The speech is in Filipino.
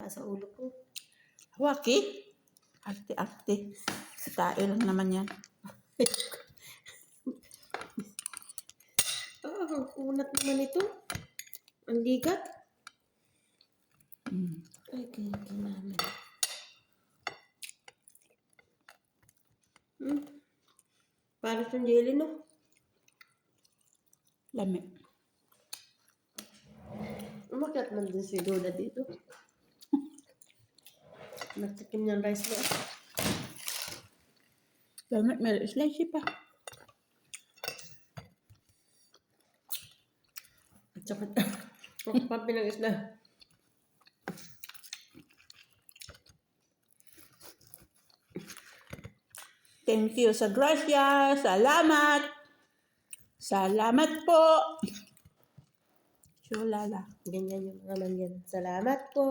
sa ulo ko. Waki? Arte-arte. Tayo lang naman yan. Ang kunat naman ito. Ang ligat. Ay, kaya namin. Para sa jelly, no? Lami. Umakyat man din si Doda dito. Nagtikim niyang rice na. Lami, may slice pa. At saka, papi ng isla. Thank you sa Gracia. Salamat. Salamat po. Chulala. Ganyan yung mga man yan. Salamat po.